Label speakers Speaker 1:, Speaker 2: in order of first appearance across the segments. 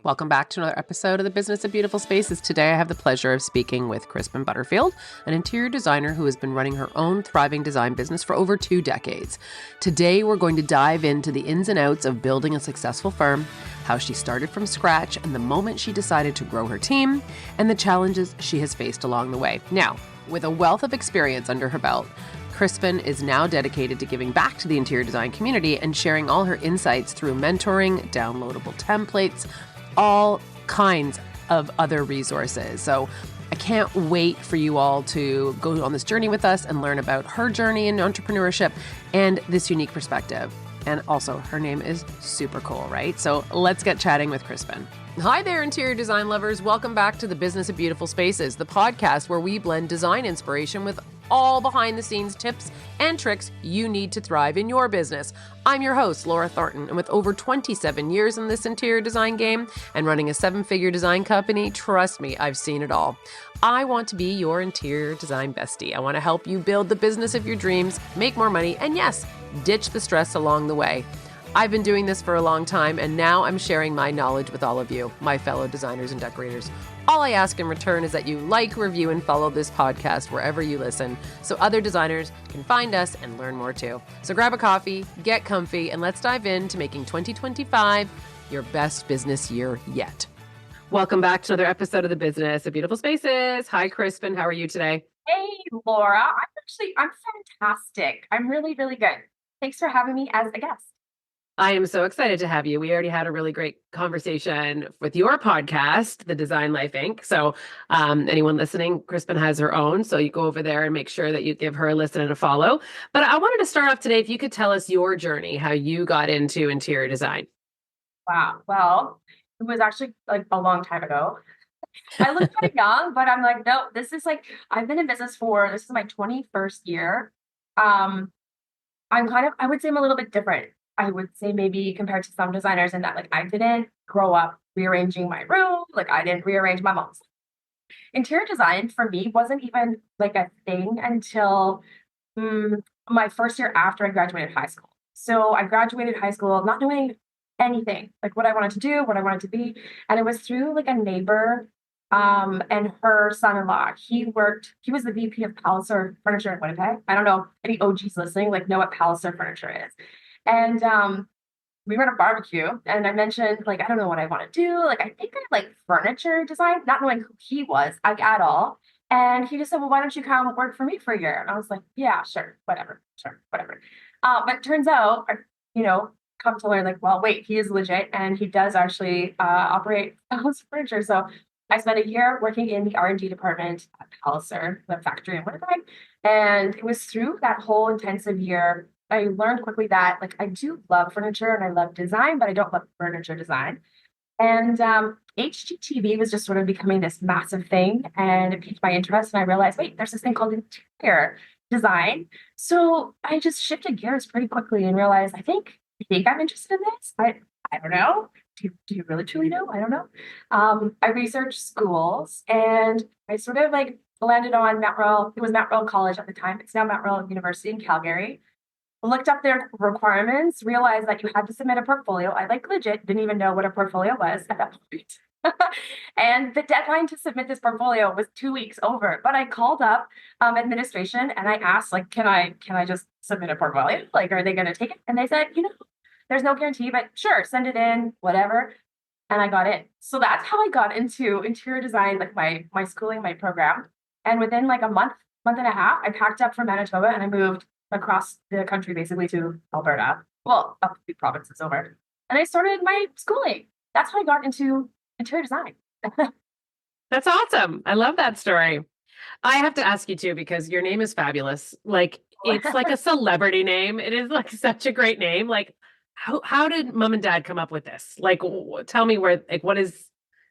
Speaker 1: Welcome back to another episode of the Business of Beautiful Spaces. Today I have the pleasure of speaking with Crispin Butterfield, an interior designer who has been running her own thriving design business for over 2 decades. Today we're going to dive into the ins and outs of building a successful firm, how she started from scratch and the moment she decided to grow her team, and the challenges she has faced along the way. Now, with a wealth of experience under her belt, Crispin is now dedicated to giving back to the interior design community and sharing all her insights through mentoring, downloadable templates, all kinds of other resources. So I can't wait for you all to go on this journey with us and learn about her journey in entrepreneurship and this unique perspective. And also, her name is super cool, right? So let's get chatting with Crispin. Hi there, interior design lovers. Welcome back to the Business of Beautiful Spaces, the podcast where we blend design inspiration with all behind the scenes tips and tricks you need to thrive in your business. I'm your host, Laura Thornton, and with over 27 years in this interior design game and running a 7-figure design company, trust me, I've seen it all. I want to be your interior design bestie. I want to help you build the business of your dreams, make more money, and yes, ditch the stress along the way. I've been doing this for a long time, and now I'm sharing my knowledge with all of you, my fellow designers and decorators. All I ask in return is that you like, review, and follow this podcast wherever you listen so other designers can find us and learn more too. So grab a coffee, get comfy, and let's dive into making 2025 your best business year yet. Welcome back to another episode of the Business of Beautiful Spaces. Hi, Crispin. How are you today?
Speaker 2: Hey, Laura. I'm fantastic. I'm really, really good. Thanks for having me as a guest.
Speaker 1: I am so excited to have you. We already had a really great conversation with your podcast, The Design Life Inc. So anyone listening, Crispin has her own. So you go over there and make sure that you give her a listen and a follow. But I wanted to start off today, if you could tell us your journey, how you got into interior design.
Speaker 2: Wow. Well, it was actually like a long time ago. I look kind of young, but I'm like, no, I've been in business this is my 21st year. I would say I'm a little bit different. I would say maybe compared to some designers in that like I didn't grow up rearranging my room. Like I didn't rearrange my mom's. Interior design for me wasn't even like a thing until my first year after I graduated high school. So I graduated high school not knowing anything, like what I wanted to do, what I wanted to be. And it was through like a neighbor and her son-in-law. He was the VP of Palliser Furniture in Winnipeg. I don't know if any OGs listening like know what Palliser Furniture is. And we were at a barbecue and I mentioned, like, I don't know what I want to do. Like, I think I like furniture design, not knowing who he was, like, at all. And he just said, well, why don't you come work for me for a year? And I was like, yeah, sure, whatever. But it turns out, come to learn, like, well, wait, he is legit and he does actually operate Palliser Furniture. So I spent a year working in the R&D department at Palliser, the factory in Winnipeg. And it was through that whole intensive year I learned quickly that like I do love furniture and I love design, but I don't love furniture design. And HGTV was just sort of becoming this massive thing, and it piqued my interest. And I realized, wait, there's this thing called interior design. So I just shifted gears pretty quickly and realized, I think I'm interested in this. I don't know. Do you really truly know? I don't know. I researched schools, and I sort of like landed on Mount Royal. It was Mount Royal College at the time. It's now Mount Royal University in Calgary. Looked up their requirements, realized that you had to submit a portfolio. I like legit didn't even know what a portfolio was at that point. And the deadline to submit this portfolio was 2 weeks over. But I called up administration and I asked, like, can I just submit a portfolio? Like, are they going to take it? And they said, there's no guarantee, but sure, send it in, whatever. And I got in. So that's how I got into interior design, like my schooling, my program. And within like a month and a half, I packed up from Manitoba and I moved across the country, basically to Alberta. Well, up a few provinces over. And I started my schooling. That's how I got into interior design.
Speaker 1: That's awesome. I love that story. I have to ask you too, because your name is fabulous. Like, it's like a celebrity name. It is like such a great name. Like, how did mom and dad come up with this? Like, tell me what is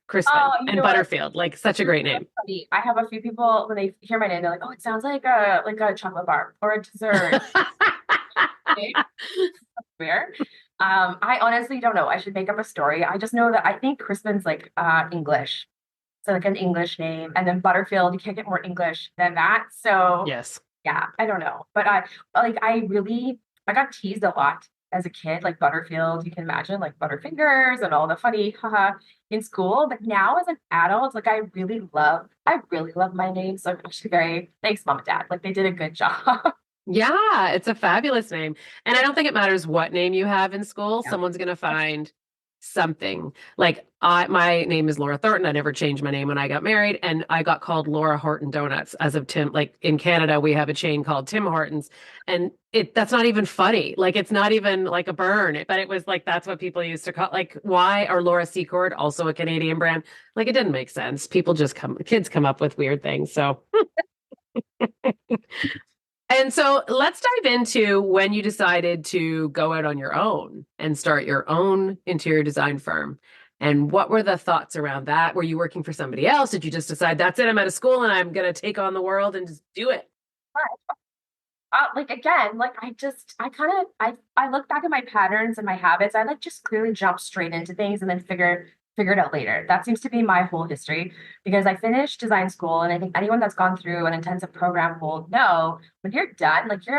Speaker 1: Crispin and Butterfield? Like, such a great name.
Speaker 2: Funny. I have a few people when they hear my name, they're like, "Oh, it sounds like a chocolate bar or a dessert." Weird. I honestly don't know. I should make up a story. I just know that I think Crispin's like English, so like an English name, and then Butterfield. You can't get more English than that. So
Speaker 1: yes,
Speaker 2: yeah, I don't know, but I got teased a lot as a kid, like Butterfield, you can imagine like Butterfingers and all the funny haha in school. But now as an adult, like I really love my name. So I'm actually very, thanks, mom and dad. Like they did a good job.
Speaker 1: Yeah, it's a fabulous name. And I don't think it matters what name you have in school,
Speaker 2: Yeah.
Speaker 1: someone's going to find something. Like my name is Laura Thornton. I never changed my name when I got married, and I got called Laura Horton Donuts as of Tim. Like in Canada, we have a chain called Tim Hortons, and that's not even funny. Like it's not even like a burn, but it was like that's what people used to call like why or Laura Secord, also a Canadian brand. Like it didn't make sense. People just kids come up with weird things. So and so let's dive into when you decided to go out on your own and start your own interior design firm. And what were the thoughts around that? Were you working for somebody else? Did you just decide that's it, I'm out of school and I'm going to take on the world and just do it?
Speaker 2: Like again, like I look back at my patterns and my habits. I like just clearly jump straight into things and then figure it out later. That seems to be my whole history because I finished design school, and I think anyone that's gone through an intensive program will know when you're done, like you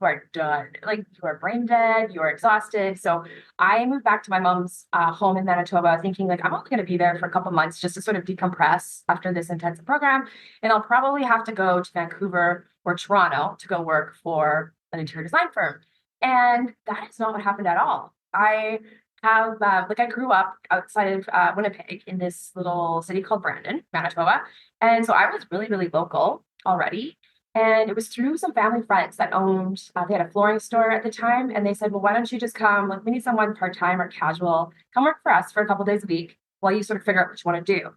Speaker 2: are done. Like you are brain dead, you are exhausted. So I moved back to my mom's home in Manitoba, thinking like I'm only going to be there for a couple months just to sort of decompress after this intensive program, and I'll probably have to go to Vancouver or Toronto to go work for an interior design firm. And that is not what happened at all. I have like I grew up outside of Winnipeg in this little city called Brandon, Manitoba, and so I was really local already. And it was through some family friends that owned. They had a flooring store at the time, and they said, "Well, why don't you just come? Like, we need someone part time or casual. Come work for us for a couple days a week while you sort of figure out what you want to do."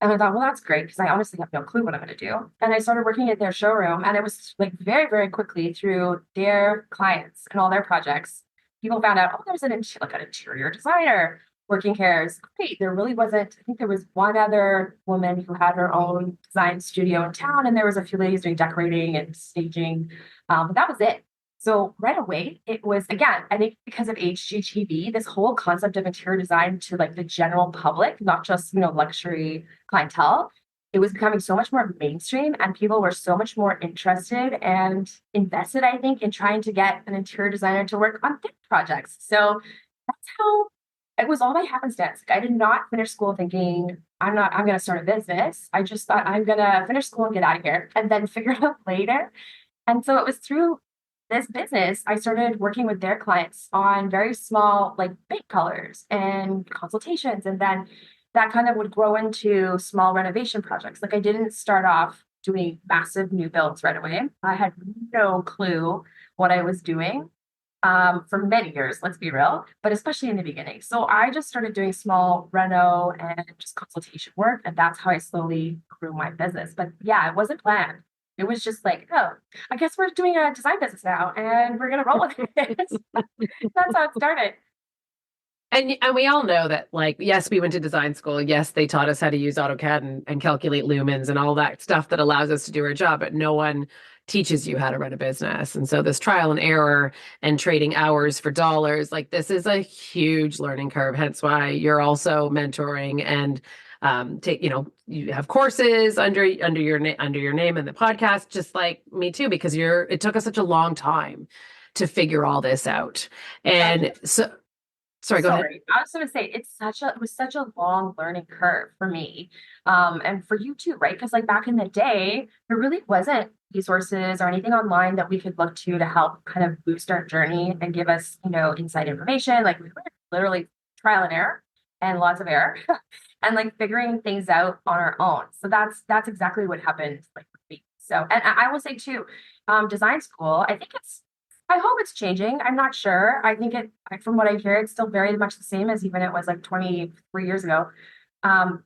Speaker 2: And I thought, well, that's great because I honestly have no clue what I'm going to do. And I started working at their showroom, and it was like very quickly through their clients and all their projects. People found out, oh, there's like an interior designer working here. It's great. There really wasn't. I think there was one other woman who had her own design studio in town, and there was a few ladies doing decorating and staging, but that was it. So right away, it was again, I think because of HGTV, this whole concept of interior design to like the general public, not just luxury clientele, it was becoming so much more mainstream, and people were so much more interested and invested, I think, in trying to get an interior designer to work on their projects. So that's how it was all by happenstance. Like, I did not finish school thinking I'm going to start a business. I just thought I'm going to finish school and get out of here and then figure it out later. And so it was through this business, I started working with their clients on very small, like paint colors and consultations. And then that kind of would grow into small renovation projects. Like I didn't start off doing massive new builds right away. I had no clue what I was doing for many years, let's be real, but especially in the beginning. So I just started doing small reno and just consultation work. And that's how I slowly grew my business. But yeah, it wasn't planned. It was just like, oh, I guess we're doing a design business now and we're going to roll with it. That's how it started.
Speaker 1: And we all know that, like, yes, we went to design school. Yes, they taught us how to use AutoCAD and calculate lumens and all that stuff that allows us to do our job, but no one teaches you how to run a business. And so this trial and error and trading hours for dollars, like this is a huge learning curve. Hence why you're also mentoring and take, you have courses under your name in the podcast, just like me too, because it took us such a long time to figure all this out. And so sorry, go ahead.
Speaker 2: I was going to say it was such a long learning curve for me, and for you too, right? Because like back in the day, there really wasn't resources or anything online that we could look to help kind of boost our journey and give us, inside information. Like we were literally trial and error and lots of error, and like figuring things out on our own. So that's exactly what happened, like with me. So, and I will say too, design school, I hope it's changing. I'm not sure. I think from what I hear, it's still very much the same as even it was like 23 years ago.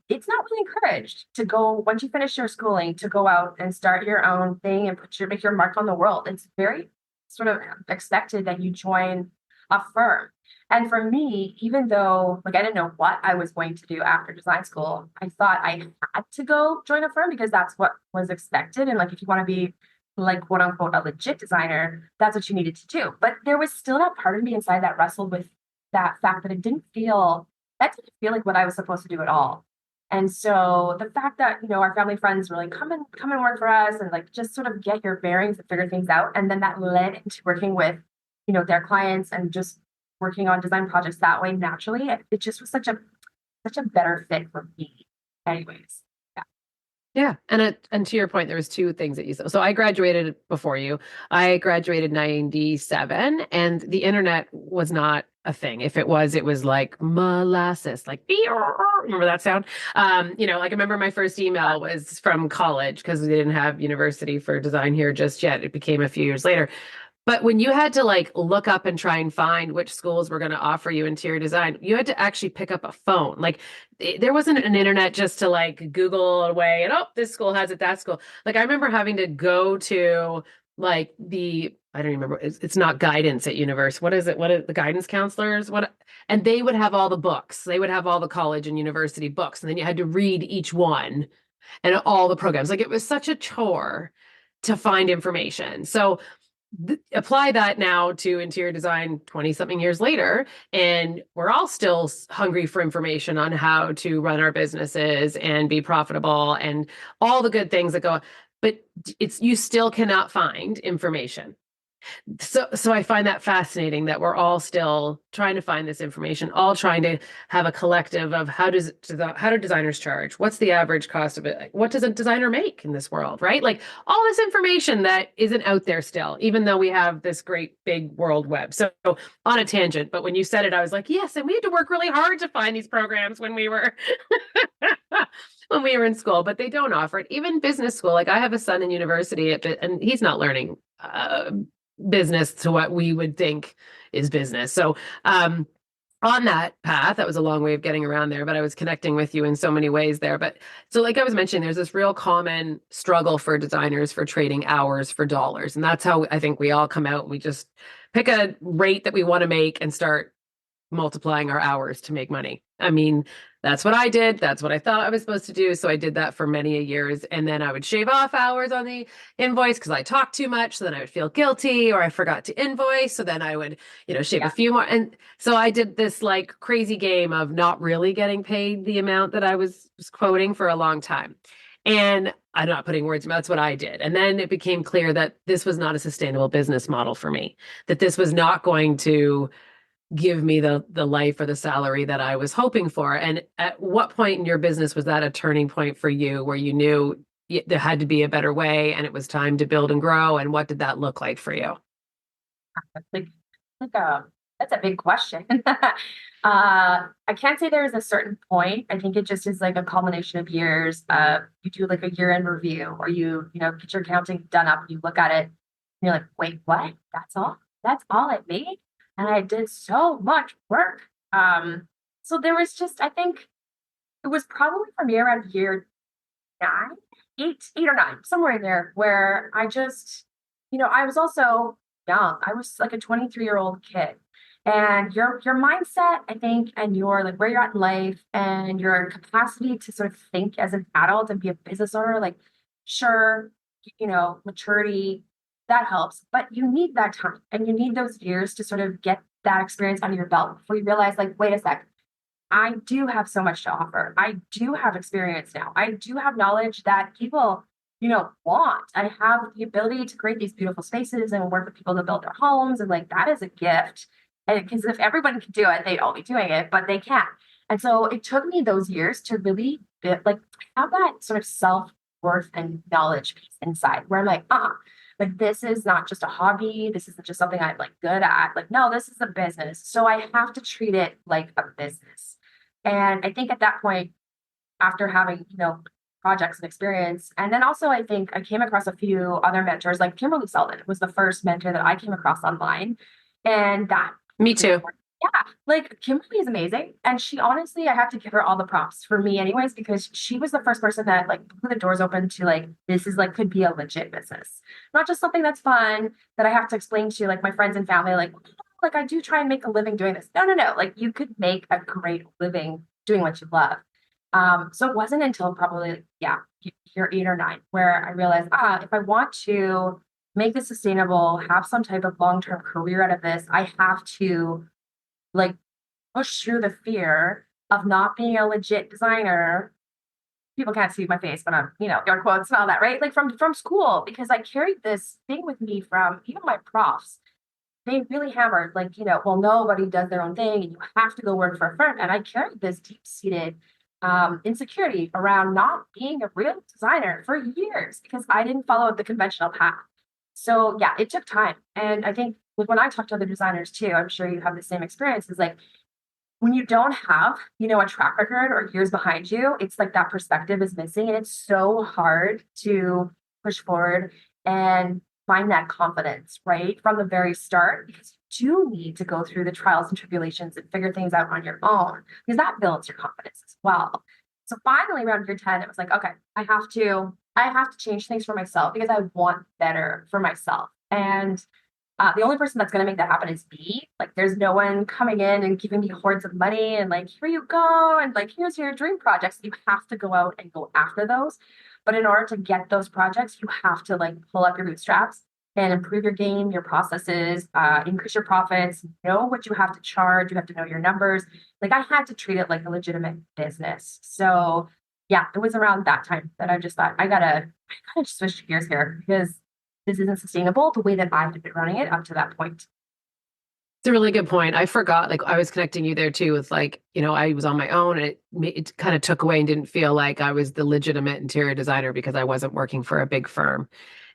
Speaker 2: It's not really encouraged to go once you finish your schooling to go out and start your own thing and make your mark on the world. It's very sort of expected that you join a firm. And for me, even though like I didn't know what I was going to do after design school, I thought I had to go join a firm because that's what was expected. And like if you want to be like quote unquote a legit designer, that's what you needed to do. But there was still that part of me inside that wrestled with that fact that that didn't feel like what I was supposed to do at all. And so the fact that, our family friends were like, come and work for us and like just sort of get your bearings and figure things out. And then that led into working with their clients and just working on design projects that way naturally. It just was such a better fit for me anyways. Yeah.
Speaker 1: Yeah. And to your point, there was two things that you said. So I graduated before you. I graduated 97 and the internet was not a thing. If it was like molasses, like remember that sound? Like I remember my first email was from college because we didn't have university for design here just yet. It became a few years later. But when you had to like look up and try and find which schools were going to offer you interior design, you had to actually pick up a phone. Like there wasn't an internet just to like Google away and, oh, this school has it, that school. Like I remember having to go to like I don't remember, it's not guidance at university. What is it? What are the guidance counselors? And they would have all the books. They would have all the college and university books. And then you had to read each one and all the programs. Like it was such a chore to find information. So apply that now to interior design 20 something years later, and we're all still hungry for information on how to run our businesses and be profitable and all the good things that go, but you still cannot find information. So I find that fascinating that we're all still trying to find this information, all trying to have a collective of how do designers charge? What's the average cost of it? What does a designer make in this world, right? Like all this information that isn't out there still, even though we have this great big world web. So on a tangent, but when you said it, I was like, yes, and we had to work really hard to find these programs when we were when we were in school, but they don't offer it. Even business school, like I have a son in university and he's not learning business to what we would think is business. So on that path, that was a long way of getting around there, but I was connecting with you in so many ways there. But so like I was mentioning, there's this real common struggle for designers for trading hours for dollars. And that's how I think we all come out and we just pick a rate that we want to make and start multiplying our hours to make money. I mean, that's what I did. That's what I thought I was supposed to do. So I did that for many years. And then I would shave off hours on the invoice because I talked too much. So then I would feel guilty or I forgot to invoice. So then I would, shave a few more. And so I did this like crazy game of not really getting paid the amount that I was quoting for a long time. And I'm not putting words in, that's what I did. And then it became clear that this was not a sustainable business model for me, that this was not going to give me the life or the salary that I was hoping for. And at what point in your business was that a turning point for you where you knew there had to be a better way and it was time to build and grow? And what did that look like for you?
Speaker 2: Like, that's a big question. I can't say there is a certain point. I think it just is like a culmination of years. You do like a year-end review, or you get your accounting done up. And you look at it, and you're like, wait, what? That's all? That's all it made? And I did so much work. So there was just, I think it was probably for me around year 9, 8 or 9, somewhere in there, where I just, I was also young. I was like a 23-year-old kid. And your mindset, I think, and your like where you're at in life and your capacity to sort of think as an adult and be a business owner, like sure, maturity, that helps, but you need that time and you need those years to sort of get that experience under your belt before you realize, like, wait a sec, I do have so much to offer. I do have experience now. I do have knowledge that people, want. I have the ability to create these beautiful spaces and work with people to build their homes. And like, that is a gift. And because if everyone could do it, they'd all be doing it, but they can't. And so it took me those years to really like have that sort of self-worth and knowledge piece inside where I'm like this is not just a hobby. This isn't just something I'm like good at. Like, no, this is a business. So I have to treat it like a business. And I think at that point, after having, projects and experience, and then also I think I came across a few other mentors, like Kimberly Selden was the first mentor that I came across online. And that
Speaker 1: Me too.
Speaker 2: yeah, like Kimberly is amazing. And she honestly, I have to give her all the props for me anyways, because she was the first person that like put the doors open to like, this is like, could be a legit business. Not just something that's fun that I have to explain to like my friends and family, like I do try and make a living doing this. No. Like you could make a great living doing what you love. So it wasn't until probably, year 8 or 9 where I realized, if I want to make this sustainable, have some type of long-term career out of this, I have to like push through the fear of not being a legit designer. People can't see my face, but I'm, air quotes and all that, right? Like from school, because I carried this thing with me from even my profs. they really hammered, like, well, nobody does their own thing and you have to go work for a firm. And I carried this deep-seated insecurity around not being a real designer for years because I didn't follow the conventional path. So yeah, it took time. And I think like when I talk to other designers too, I'm sure you have the same experience, is like when you don't have, a track record or years behind you, it's like that perspective is missing. And it's so hard to push forward and find that confidence, right? From the very start, because you do need to go through the trials and tribulations and figure things out on your own, because that builds your confidence as well. So finally around year 10, it was like, okay, I have to change things for myself because I want better for myself. And the only person that's going to make that happen is me. Like, there's no one coming in and giving me hordes of money and like, here you go. And like, here's your dream projects. You have to go out and go after those. But in order to get those projects, you have to like pull up your bootstraps and improve your game, your processes, increase your profits, know what you have to charge. You have to know your numbers. Like, I had to treat it like a legitimate business. So yeah, it was around that time that I just thought I gotta switch gears here because this isn't sustainable the way that I had been running it up to that point.
Speaker 1: It's a really good point. I forgot, like, I was connecting you there too with like, I was on my own and it kind of took away and didn't feel like I was the legitimate interior designer because I wasn't working for a big firm.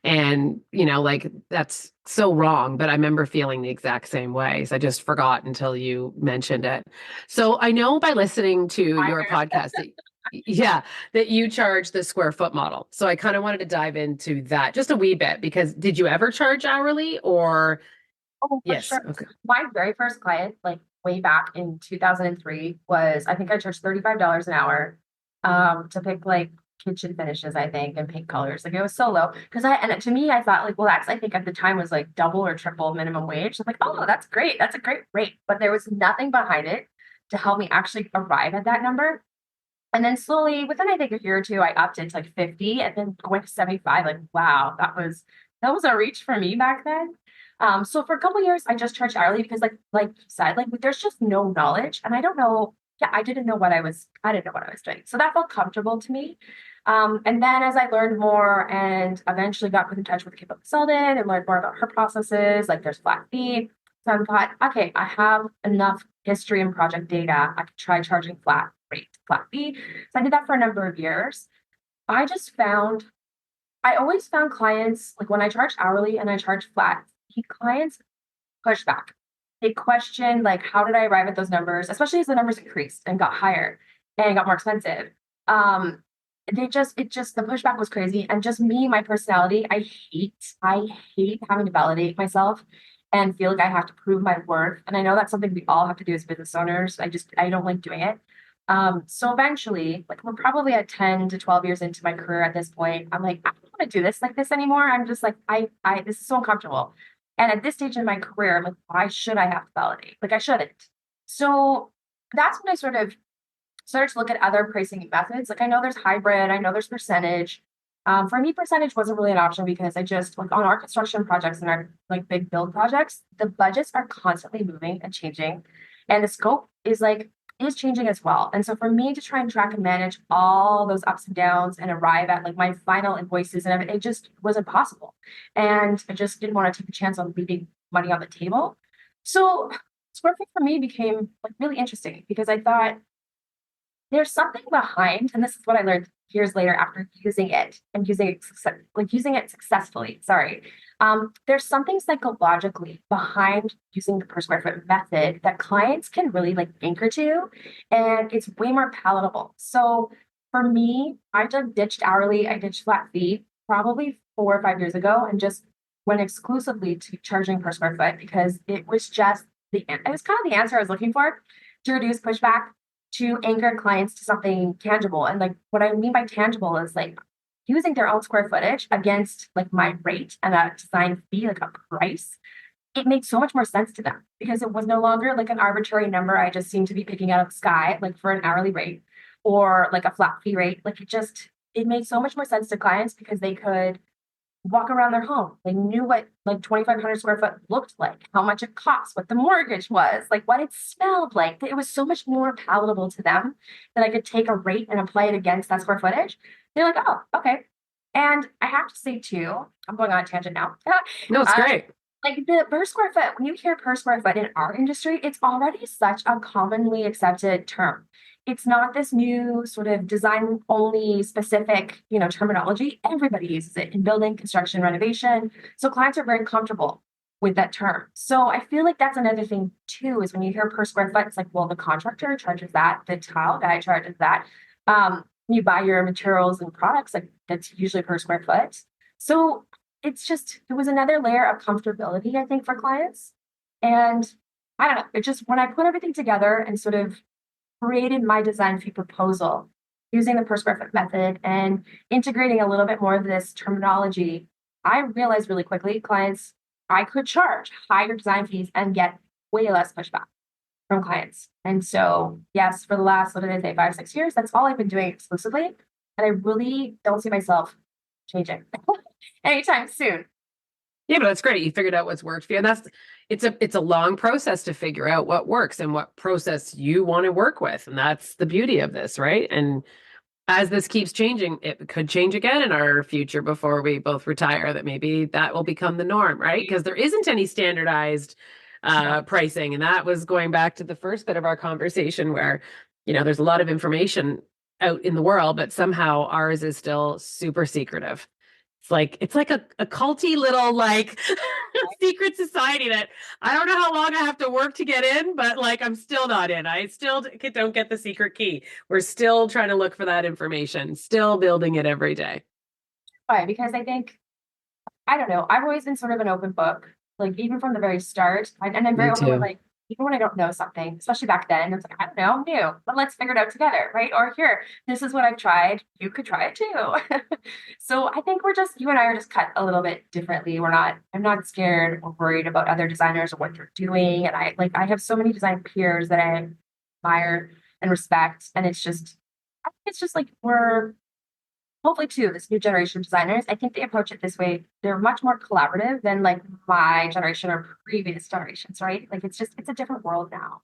Speaker 1: And, like that's so wrong, but I remember feeling the exact same way. So I just forgot until you mentioned it. So I know by listening to your podcast that, yeah, that you charge the square foot model. So I kind of wanted to dive into that just a wee bit because did you ever charge hourly or?
Speaker 2: Oh, for
Speaker 1: Yes.
Speaker 2: sure.
Speaker 1: Okay.
Speaker 2: My very first client, like way back in 2003, was I think I charged $35 an hour to pick like kitchen finishes, I think, and paint colors. Like it was so low. Because and to me, I thought like, well, that's I think at the time was like double or triple minimum wage. I'm like, oh, that's great. That's a great rate. But there was nothing behind it to help me actually arrive at that number. And then slowly, within I think a year or two, I upped it to like 50 and then going to 75. Like, wow, that was a reach for me back then. So for a couple years, I just charged hourly because like you said, like there's just no knowledge. And I don't know, yeah, I didn't know what I was doing. So that felt comfortable to me. And then as I learned more and eventually got put in touch with a capable consultant and learned more about her processes, like there's flat fee. So I thought, okay, I have enough history and project data. I could try charging flat rate, flat fee. So I did that for a number of years. I just found, I always found clients, like when I charged hourly and I charged flat fee, clients push back. They question, like, how did I arrive at those numbers, especially as the numbers increased and got higher and got more expensive. Um, the pushback was crazy. And just me, my personality, I hate having to validate myself and feel like I have to prove my worth. And I know that's something we all have to do as business owners. I don't like doing it. So eventually, like we're probably at 10 to 12 years into my career at this point. I'm like, I don't want to do this like this anymore. I'm just like, this is so uncomfortable. And at this stage in my career, I'm like, why should I have to validate? Like I shouldn't. So that's when I sort of started to look at other pricing methods. Like I know there's hybrid, I know there's percentage. For me, percentage wasn't really an option because I just like on our construction projects and our like big build projects, the budgets are constantly moving and changing. And the scope is changing as well. And so for me to try and track and manage all those ups and downs and arrive at like my final invoices and everything, it just wasn't possible. And I just didn't want to take a chance on leaving money on the table. So square feet for me became like really interesting because I thought there's something behind, and this is what I learned years later after using it and using it successfully. Sorry. There's something psychologically behind using the per square foot method that clients can really like anchor to, and it's way more palatable. So for me, I just ditched hourly, I ditched flat fee probably 4 or 5 years ago and just went exclusively to charging per square foot because it was just it was kind of the answer I was looking for to reduce pushback, to anchor clients to something tangible. And like what I mean by tangible is like using their own square footage against like my rate and a design fee, like a price. It makes so much more sense to them because it was no longer like an arbitrary number I just seemed to be picking out of the sky, like for an hourly rate or like a flat fee rate. Like it made so much more sense to clients because they could walk around their home. They knew what like 2,500 square foot looked like, how much it cost, what the mortgage was, like what it smelled like. It was so much more palatable to them that I could take a rate and apply it against that square footage. They're like, oh, okay. And I have to say too, I'm going on a tangent now.
Speaker 1: No, it's
Speaker 2: Uh,
Speaker 1: great.
Speaker 2: like the per square foot, when you hear per square foot in our industry, it's already such a commonly accepted term. It's not this new sort of design only specific, terminology. Everybody uses it in building, construction, renovation. So clients are very comfortable with that term. So I feel like that's another thing too, is when you hear per square foot, it's like, well, the contractor charges that, the tile guy charges that. You buy your materials and products, like that's usually per square foot. So it was another layer of comfortability, I think, for clients. And I don't know, it just, when I put everything together and sort of created my design fee proposal using the per square foot method and integrating a little bit more of this terminology, I realized really quickly clients, I could charge higher design fees and get way less pushback from clients. And so, yes, for the last, what did I say, 5, 6 years, that's all I've been doing exclusively. And I really don't see myself changing anytime soon.
Speaker 1: Yeah, but that's great. You figured out what's worked for you. And it's a long process to figure out what works and what process you want to work with. And that's the beauty of this, right? And as this keeps changing, it could change again in our future before we both retire, that maybe that will become the norm, right? Because there isn't any standardized pricing. And that was going back to the first bit of our conversation where, there's a lot of information out in the world, but somehow ours is still super secretive. It's like a culty little like secret society that I don't know how long I have to work to get in, but like I'm still not in. I still don't get the secret key. We're still trying to look for that information, still building it every day.
Speaker 2: Why? Because I think, I don't know, I've always been sort of an open book, like even from the very start. And I'm
Speaker 1: Me
Speaker 2: very open with
Speaker 1: too.
Speaker 2: like, even when I don't know something, especially back then, it's like, I don't know, I'm new, but let's figure it out together, right? Or here, this is what I've tried. You could try it too. So I think you and I are just cut a little bit differently. I'm not scared or worried about other designers or what they're doing. And I have so many design peers that I admire and respect. And it's just like we're hopefully too, this new generation of designers, I think they approach it this way. They're much more collaborative than like my generation or previous generations, right? Like it's a different world now.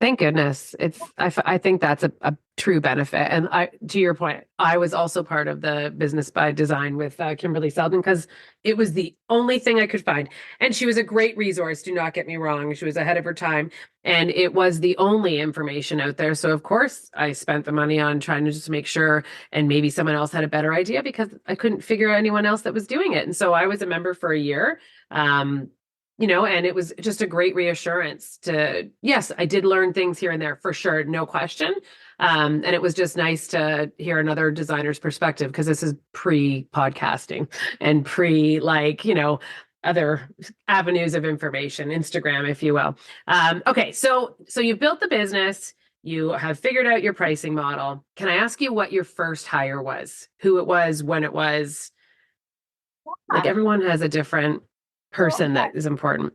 Speaker 1: Thank goodness. I think that's a true benefit. And to your point, I was also part of the Business by Design with Kimberly Seldon because it was the only thing I could find. And she was a great resource. Do not get me wrong. She was ahead of her time and it was the only information out there. So of course I spent the money on trying to just make sure, and maybe someone else had a better idea because I couldn't figure out anyone else that was doing it. And so I was a member for a year. And it was just a great reassurance to, yes, I did learn things here and there for sure, no question. And it was just nice to hear another designer's perspective because this is pre-podcasting and other avenues of information, Instagram, if you will. Okay, so you've built the business, you have figured out your pricing model. Can I ask you what your first hire was? Who it was, when it was? Like everyone has a different
Speaker 2: So,
Speaker 1: person that is important.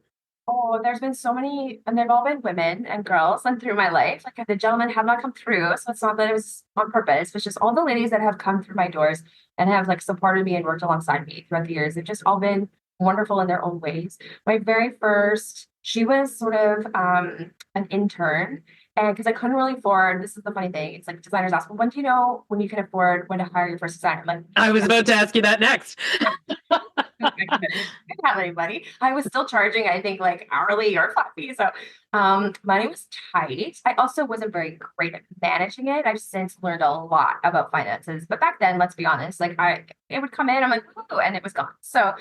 Speaker 2: oh, there's been so many, and they've all been women and girls and through my life. Like the gentlemen have not come through. So it's not that it was on purpose, it's just all the ladies that have come through my doors and have like supported me and worked alongside me throughout the years. They've just all been wonderful in their own ways. My very first, she was sort of an intern. And because I couldn't really afford, this is the funny thing. It's like designers ask, well, when do you know when you can afford when to hire your first designer? I'm like,
Speaker 1: I was about to ask you that next.
Speaker 2: I didn't have anybody. I was still charging, I think, like hourly or flat fee. So money was tight. I also wasn't very great at managing it. I've since learned a lot about finances. But back then, let's be honest, like it would come in, I'm like, ooh, and it was gone. So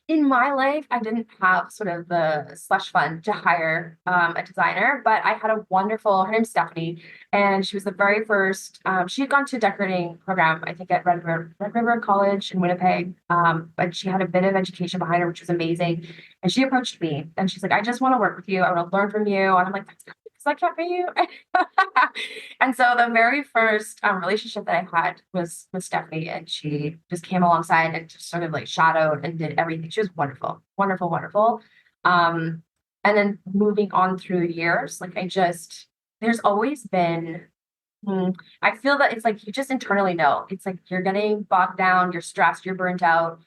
Speaker 2: in my life, I didn't have sort of the slush fund to hire a designer, but I had a wonderful, her name's Stephanie, and she was the very first, she had gone to a decorating program, I think at Red River College in Winnipeg, but she had a bit of education behind her, which was amazing. And she approached me and she's like, I just want to work with you. I want to learn from you. And I'm like, that's good because I can't pay you. And so the very first relationship that I had was with Stephanie, and she just came alongside and just sort of like shadowed and did everything. She was wonderful, wonderful, wonderful. Um, and then moving on through the years, like there's always been, I feel that it's like you just internally know. It's like you're getting bogged down, you're stressed, you're burnt out.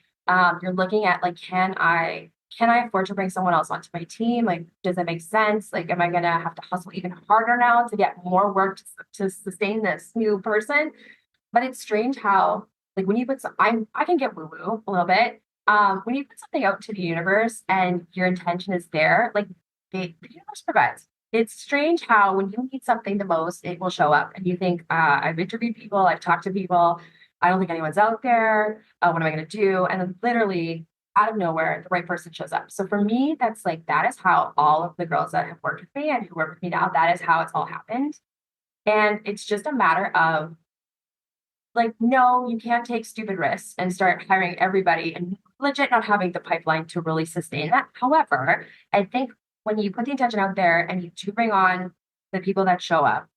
Speaker 2: You're looking at like, can I afford to bring someone else onto my team? Like, does it make sense? Like, am I gonna have to hustle even harder now to get more work to sustain this new person? But it's strange how, like, when you put some, I can get woo woo a little bit, When you put something out to the universe and your intention is there, like the universe provides. It's strange how when you need something the most, it will show up. And you think, I've interviewed people, I've talked to people, I don't think anyone's out there. What am I going to do? And then literally out of nowhere, the right person shows up. So for me, that's like, that is how all of the girls that have worked with me and who work with me now, that is how it's all happened. And it's just a matter of like, no, you can't take stupid risks and start hiring everybody and legit not having the pipeline to really sustain that. However, I think when you put the intention out there and you do bring on the people that show up,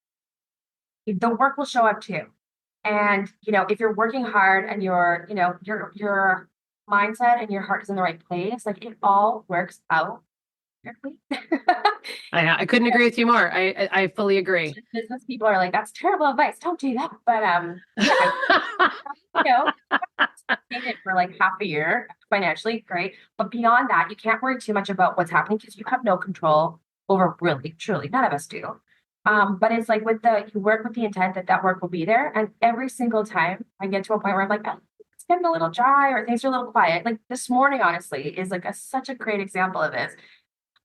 Speaker 2: the work will show up too. And if you're working hard and your mindset and your heart is in the right place, like it all works out perfectly.
Speaker 1: I couldn't agree with you more. I fully agree.
Speaker 2: Business people are like, that's terrible advice. Don't do that. But yeah, you know, made it for like half a year financially, great. But beyond that, you can't worry too much about what's happening because you have no control over really, truly, none of us do. But it's like you work with the intent that that work will be there. And every single time I get to a point where I'm like, oh, it's getting a little dry or things are a little quiet. Like this morning, honestly, is like such a great example of this.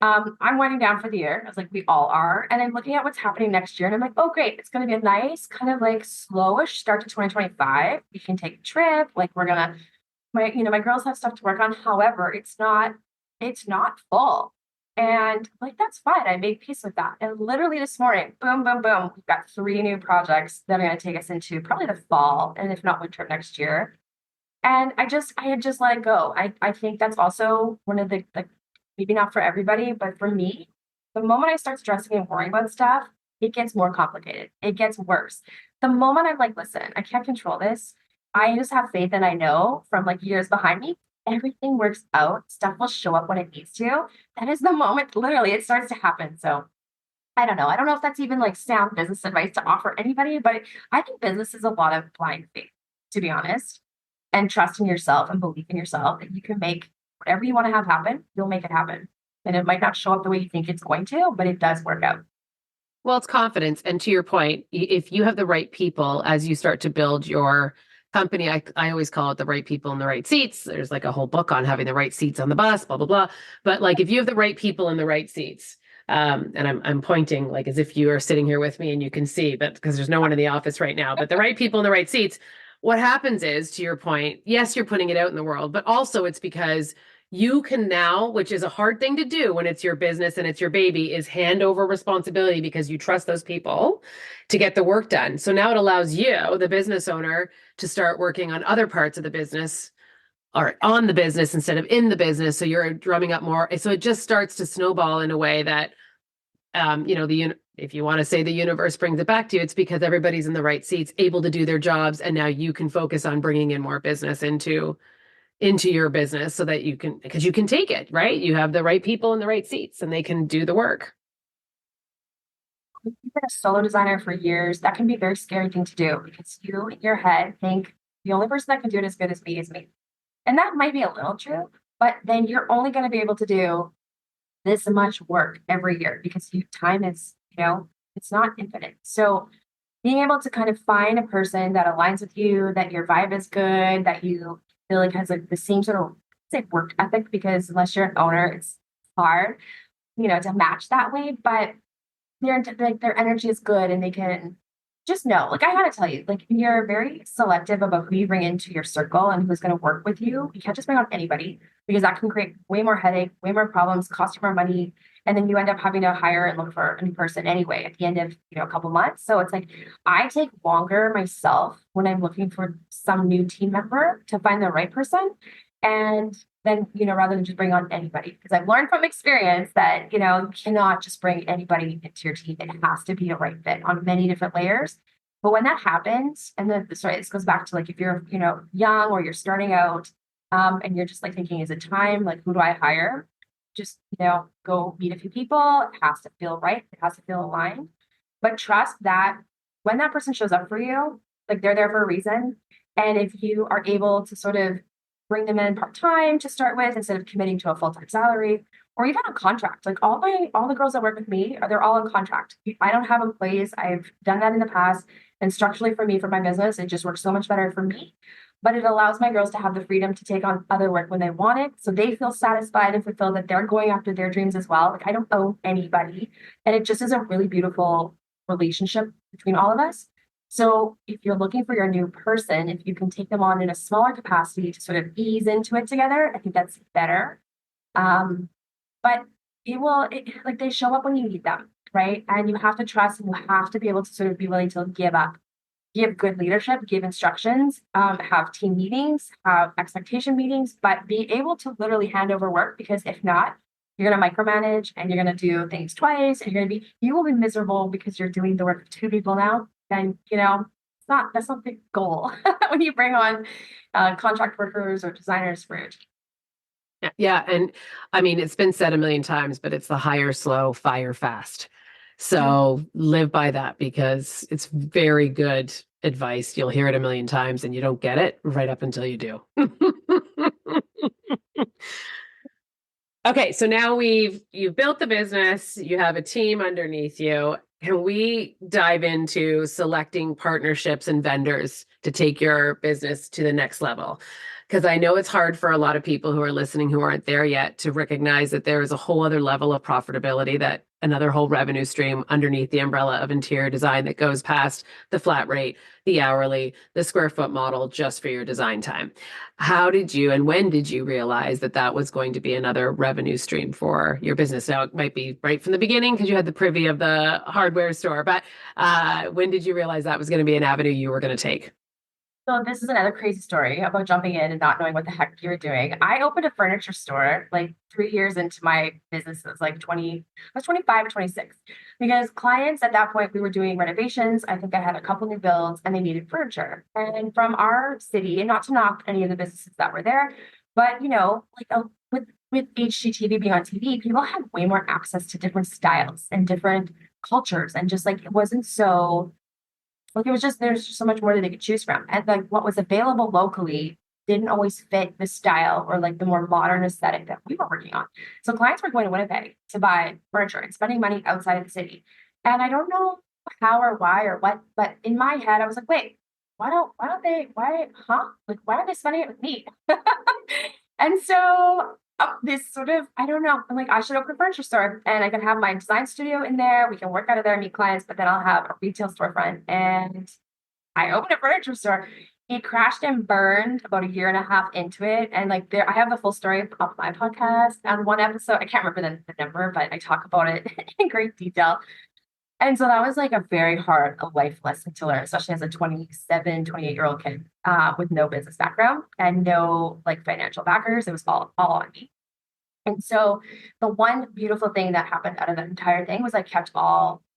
Speaker 2: I'm winding down for the year, as like we all are, and I'm looking at what's happening next year, and I'm like, oh, great, it's going to be a nice kind of like slowish start to 2025. We can take a trip, like we're gonna, my girls have stuff to work on. However, it's not full, and like that's fine. I made peace with that, and literally this morning, boom, boom, boom, we've got 3 new projects that are going to take us into probably the fall, and if not winter of next year. And I had just let it go. I think that's also one of the like maybe not for everybody, but for me, the moment I start stressing and worrying about stuff, it gets more complicated. It gets worse. The moment I'm like, listen, I can't control this. I just have faith and I know from like years behind me, everything works out. Stuff will show up when it needs to. That is the moment, literally, it starts to happen. So I don't know. I don't know if that's even like sound business advice to offer anybody, but I think business is a lot of blind faith, to be honest, and trust in yourself and believe in yourself that you can make whatever you want to have happen, you'll make it happen. And it might not show up the way you think it's going to, but it does work out.
Speaker 1: Well, it's confidence. And to your point, if you have the right people as you start to build your company, I always call it the right people in the right seats. There's like a whole book on having the right seats on the bus, blah, blah, blah. But like if you have the right people in the right seats, and I'm pointing like as if you are sitting here with me and you can see, but because there's no one in the office right now, but the right people in the right seats, what happens is, to your point, yes, you're putting it out in the world, but also it's because you can now, which is a hard thing to do when it's your business and it's your baby, is hand over responsibility because you trust those people to get the work done. So now it allows you, the business owner, to start working on other parts of the business or on the business instead of in the business. So you're drumming up more. So it just starts to snowball in a way that, if you want to say the universe brings it back to you, it's because everybody's in the right seats, able to do their jobs. And now you can focus on bringing in more business into your business so that because you can take it, right? You have the right people in the right seats and they can do the work.
Speaker 2: If you've been a solo designer for years, that can be a very scary thing to do because you in your head think the only person that can do it as good as me is me. And that might be a little true, but then you're only going to be able to do this much work every year because time is, it's not infinite. So being able to kind of find a person that aligns with you, that your vibe is good, that you feel like has like the same sort of say work ethic, because unless you're an owner, it's hard, to match that way. But their energy is good and they can just know. Like I gotta tell you, like you're very selective about who you bring into your circle and who's going to work with you. You can't just bring on anybody because that can create way more headache, way more problems, cost you more money, and then you end up having to hire and look for a new person anyway at the end of a couple months. So it's like I take longer myself when I'm looking for some new team member to find the right person, and then rather than just bring on anybody, because I've learned from experience that you cannot just bring anybody into your team. It has to be a right fit on many different layers. But when that happens, and then sorry, this goes back to like if you're young or you're starting out, and you're just like thinking, is it time? Like who do I hire? Just go meet a few people. It has to feel right. It has to feel aligned. But trust that when that person shows up for you, like they're there for a reason. And if you are able to sort of bring them in part-time to start with instead of committing to a full-time salary or even a contract. Like all the girls that work with me they're all on contract. I don't have employees. I've done that in the past. And structurally for me, for my business, it just works so much better for me. but it allows my girls to have the freedom to take on other work when they want it. So they feel satisfied and fulfilled that they're going after their dreams as well. Like I don't owe anybody. And it just is a really beautiful relationship between all of us. So if you're looking for your new person, if you can take them on in a smaller capacity to sort of ease into it together, I think that's better. But like they show up when you need them, right? And you have to trust and you have to be able to sort of be willing to give up, give good leadership, give instructions, have team meetings, have expectation meetings, but be able to literally hand over work, because if not, you're going to micromanage and you're going to do things twice and you will be miserable because you're doing the work of two people now. And, that's not the goal when you bring on contract workers or designers for your team.
Speaker 1: Yeah. And I mean, it's been said a million times, but it's the hire slow, fire fast. So live by that, because it's very good advice. You'll hear it a million times and you don't get it right up until you do. Okay. So now you've built the business, you have a team underneath you. Can we dive into selecting partnerships and vendors to take your business to the next level? Because I know it's hard for a lot of people who are listening who aren't there yet to recognize that there is a whole other level of profitability, that another whole revenue stream underneath the umbrella of interior design that goes past the flat rate, the hourly, the square foot model just for your design time. How did you and when did you realize that that was going to be another revenue stream for your business? Now, it might be right from the beginning because you had the privy of the hardware store, but when did you realize that was going to be an avenue you were going to take?
Speaker 2: So this is another crazy story about jumping in and not knowing what the heck you were doing. I opened a furniture store like 3 years into my business. It was like 20, I was 25 or 26, because clients at that point, we were doing renovations. I think I had a couple new builds and they needed furniture. And from our city, and not to knock any of the businesses that were there, but with HGTV being on TV, people had way more access to different styles and different cultures. And just like, it wasn't so like it was just there's just so much more that they could choose from. And like what was available locally didn't always fit the style or like the more modern aesthetic that we were working on. So clients were going to Winnipeg to buy furniture and spending money outside of the city. And I don't know how or why or what, but in my head, I was like, wait, why are they spending it with me? And so this sort of, I don't know, I'm like, I should open a furniture store and I can have my design studio in there. We can work out of there and meet clients, but then I'll have a retail storefront. And I opened a furniture store. It crashed and burned about a year and a half into it. And like there, I have the full story of my podcast on one episode. I can't remember the number, but I talk about it in great detail. And so that was like a very hard life lesson to learn, especially as a 27, 28-year-old kid with no business background and no like financial backers. It was all on me. And so the one beautiful thing that happened out of the entire thing was I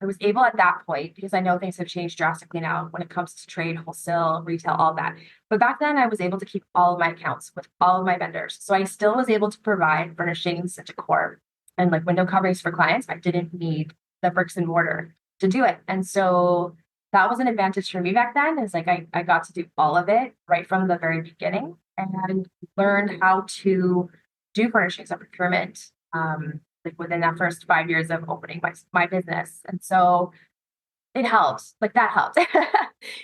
Speaker 2: was able at that point, because I know things have changed drastically now when it comes to trade, wholesale, retail, all that. But back then I was able to keep all of my accounts with all of my vendors. So I still was able to provide furnishings and decor and like window coverings for clients. I didn't need the bricks and mortar to do it. And so that was an advantage for me back then, is like I got to do all of it right from the very beginning and learned how to do furnishings and procurement like within that first 5 years of opening my business. And so it helped, like that helped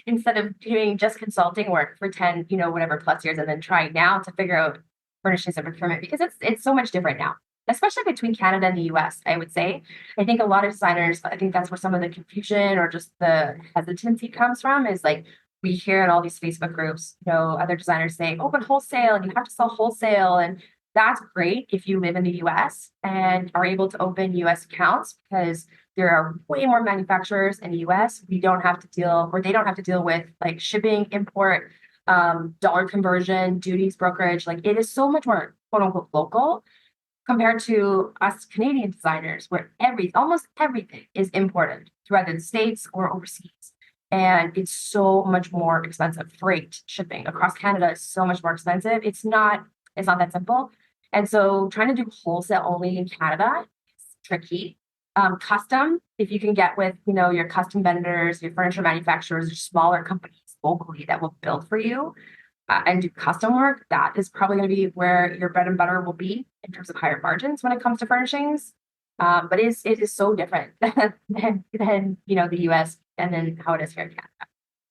Speaker 2: instead of doing just consulting work for 10, whatever plus years, and then trying now to figure out furnishings and procurement, because it's so much different now, especially between Canada and the US, I would say. I think a lot of designers, I think that's where some of the confusion or just the hesitancy comes from, is like we hear in all these Facebook groups, other designers saying open wholesale and you have to sell wholesale. And that's great if you live in the US and are able to open US accounts, because there are way more manufacturers in the US. They don't have to deal with like shipping, import, dollar conversion, duties, brokerage. Like it is so much more quote unquote local compared to us Canadian designers, where almost everything is imported through either the States or overseas. And it's so much more expensive. Freight shipping across Canada is so much more expensive. It's not that simple. And so trying to do wholesale only in Canada is tricky. Custom, if you can get with, your custom vendors, your furniture manufacturers, or smaller companies locally that will build for you and do custom work, that is probably going to be where your bread and butter will be in terms of higher margins when it comes to furnishings. But it is so different than the US and then how it is here in Canada.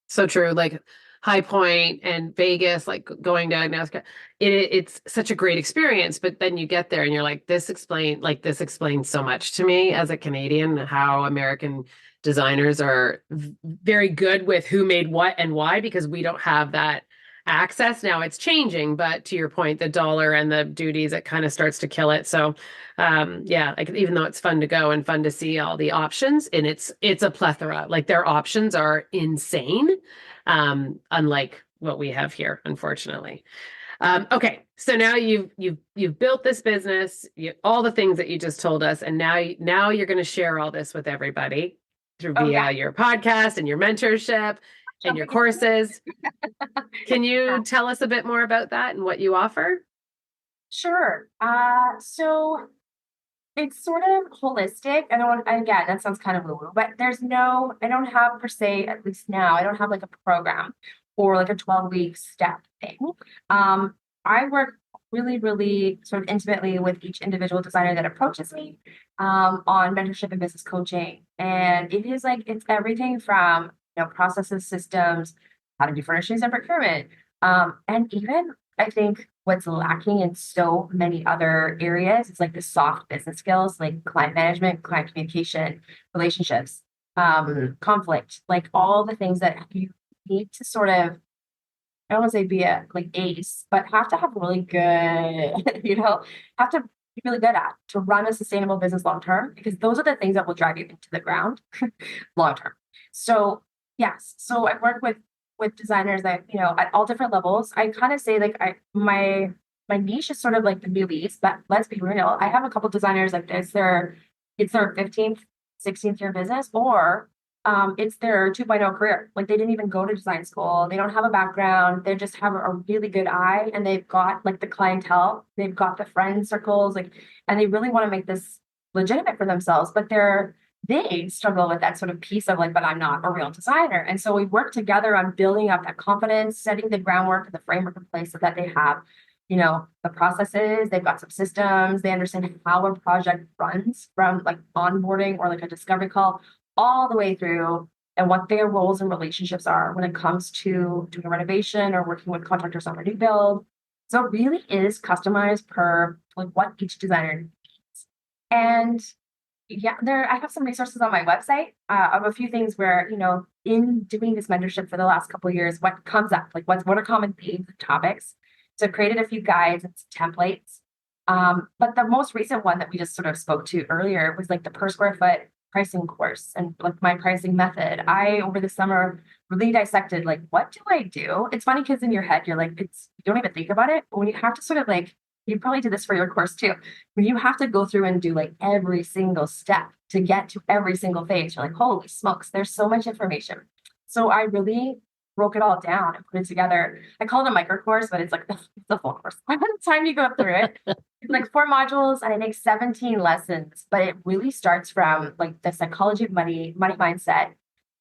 Speaker 1: So true. Like High Point and Vegas, like going to Nazca, it's such a great experience. But then you get there and you're like, this explains so much to me as a Canadian, how American designers are very good with who made what and why, because we don't have that access. Now it's changing, but to your point, the dollar and the duties, it kind of starts to kill it. So yeah, like even though it's fun to go and fun to see all the options, and it's a plethora. Like their options are insane, unlike what we have here, unfortunately. Okay, so now you've built this business, all the things that you just told us, and now you're going to share all this with everybody through
Speaker 2: Oh yeah.
Speaker 1: via your podcast and your mentorship and your courses. Can you tell us a bit more about that and what you offer?
Speaker 2: Sure. So it's sort of holistic. Again, that sounds kind of woo-woo, but I don't have per se, at least now, I don't have like a program or like a 12-week step thing. I work really, really sort of intimately with each individual designer that approaches me on mentorship and business coaching. And it's everything from, processes, systems, how to do furnishings and procurement. And even I think what's lacking in so many other areas is like the soft business skills, like client management, client communication, relationships, conflict, like all the things that you need to sort of, I don't want to say be a like ace, but have to have really good, have to be really good at to run a sustainable business long term, because those are the things that will drive you into the ground long term. So yes, so I work with designers that, at all different levels. I kind of say like my niche is sort of like the newbies, but let's be real. I have a couple designers like this. It's their 15th, 16th year business, or it's their 2.0 career. Like they didn't even go to design school. They don't have a background. They just have a really good eye, and they've got like the clientele, they've got the friend circles, like, and they really want to make this legitimate for themselves, but they struggle with that sort of piece of like, but I'm not a real designer. And so we work together on building up that confidence, setting the groundwork and the framework in place so that they have, the processes, they've got some systems, they understand how a project runs from like onboarding or like a discovery call all the way through, and what their roles and relationships are when it comes to doing a renovation or working with contractors on a new build. So it really is customized per like what each designer needs. And yeah, I have some resources on my website of a few things where, in doing this mentorship for the last couple of years, what comes up, like what are common themes and topics. So I've created a few guides and some templates. But the most recent one that we just sort of spoke to earlier was like the per square foot pricing course and like my pricing method. I, over the summer, really dissected like, what do I do? It's funny because in your head, you're like, you don't even think about it. But when you have to sort of like, you probably did this for your course too, when you have to go through and do like every single step to get to every single phase, you're like, holy smokes, there's so much information. So I really broke it all down and put it together. I call it a micro course, but it's like the full course. By the time you go through it, it's like 4 modules and I make 17 lessons, but it really starts from like the psychology of money mindset.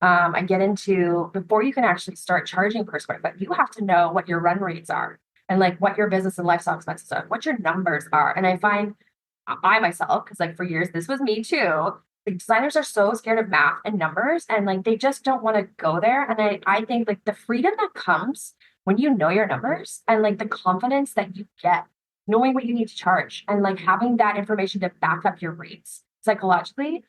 Speaker 2: I get into, before you can actually start charging per square foot, you have to know what your run rates are and like what your business and lifestyle expenses are, what your numbers are. And I find I myself, because like for years, this was me too. Like designers are so scared of math and numbers, and like they just don't want to go there. And I think like the freedom that comes when you know your numbers and like the confidence that you get knowing what you need to charge and like having that information to back up your rates psychologically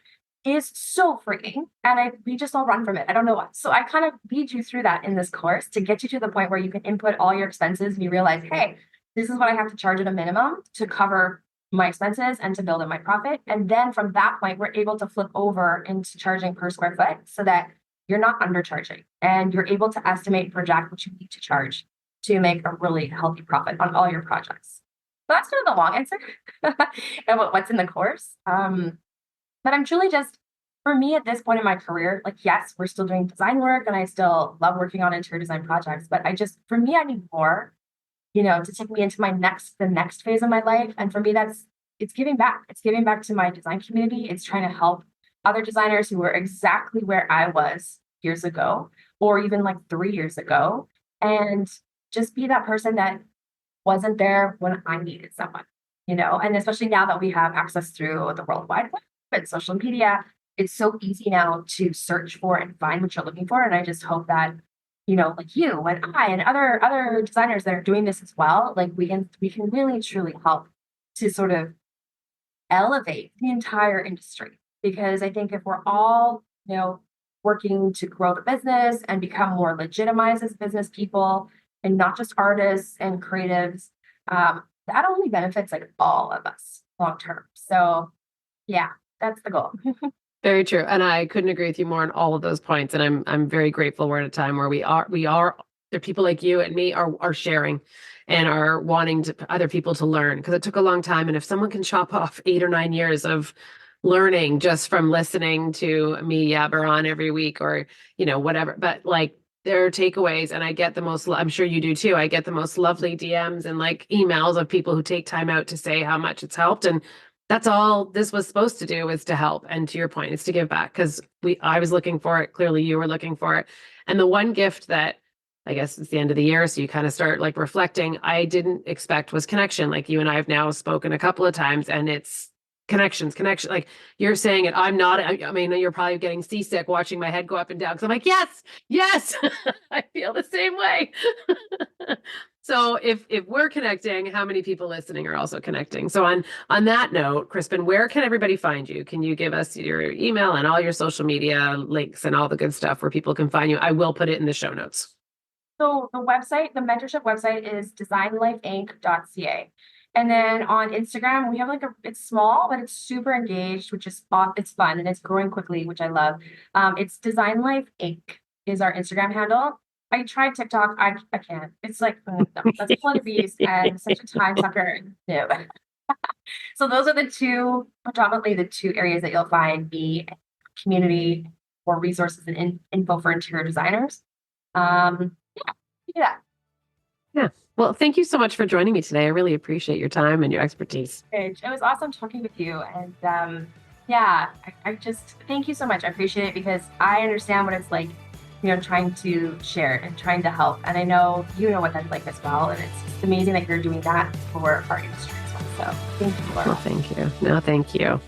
Speaker 2: is so freeing. And we just all run from it. I don't know why. So I kind of lead you through that in this course to get you to the point where you can input all your expenses and you realize, hey, this is what I have to charge at a minimum to cover my expenses and to build in my profit. And then from that point, we're able to flip over into charging per square foot so that you're not undercharging and you're able to estimate and project what you need to charge to make a really healthy profit on all your projects. So that's sort of the long answer about what's in the course. But I'm truly just, for me at this point in my career, like, yes, we're still doing design work and I still love working on interior design projects, but for me, I need more, to take me into the next phase of my life. And for me, it's giving back. It's giving back to my design community. It's trying to help other designers who were exactly where I was years ago, or even like 3 years ago, and just be that person that wasn't there when I needed someone, and especially now that we have access through the World Wide Web and social media, it's so easy now to search for and find what you're looking for. And I just hope that, like you and I and other designers that are doing this as well, like we can really truly help to sort of elevate the entire industry. Because I think if we're all, working to grow the business and become more legitimized as business people and not just artists and creatives, that only benefits like all of us long term. So yeah, that's the goal.
Speaker 1: Very true. And I couldn't agree with you more on all of those points. And I'm very grateful we're at a time where there are people like you and me are sharing and are wanting other people to learn, because it took a long time. And if someone can chop off 8 or 9 years of learning just from listening to me yabber on every week, or, whatever, but like there are takeaways, and I get I'm sure you do too. I get the most lovely DMs and like emails of people who take time out to say how much it's helped. And that's all this was supposed to do, is to help. And to your point, it's to give back, because I was looking for it. Clearly you were looking for it. And the one gift that, I guess it's the end of the year, so you kind of start like reflecting, I didn't expect, was connection. Like you and I have now spoken a couple of times, and it's connection. Like you're saying it. I mean, you're probably getting seasick watching my head go up and down, because I'm like, yes, I feel the same way. So if we're connecting, how many people listening are also connecting? So on that note, Crispin, where can everybody find you? Can you give us your email and all your social media links and all the good stuff where people can find you? I will put it in the show notes.
Speaker 2: So the mentorship website is designlifeinc.ca. And then on Instagram, we have it's small, but it's super engaged, which is it's fun and it's growing quickly, which I love. It's Design Life Inc. is our Instagram handle. I tried TikTok. I can't. It's like, no, that's full of bees and such a time sucker. No. So those are predominantly the two areas that you'll find me, community, or resources and info for interior designers. Yeah.
Speaker 1: Yeah. Well, thank you so much for joining me today. I really appreciate your time and your expertise.
Speaker 2: It was awesome talking with you. And I just thank you so much. I appreciate it, because I understand what it's like, trying to share and trying to help. And I know you know what that's like as well. And it's amazing that you're doing that for our industry as well. So thank you, Laura.
Speaker 1: Well, thank you. No, thank you.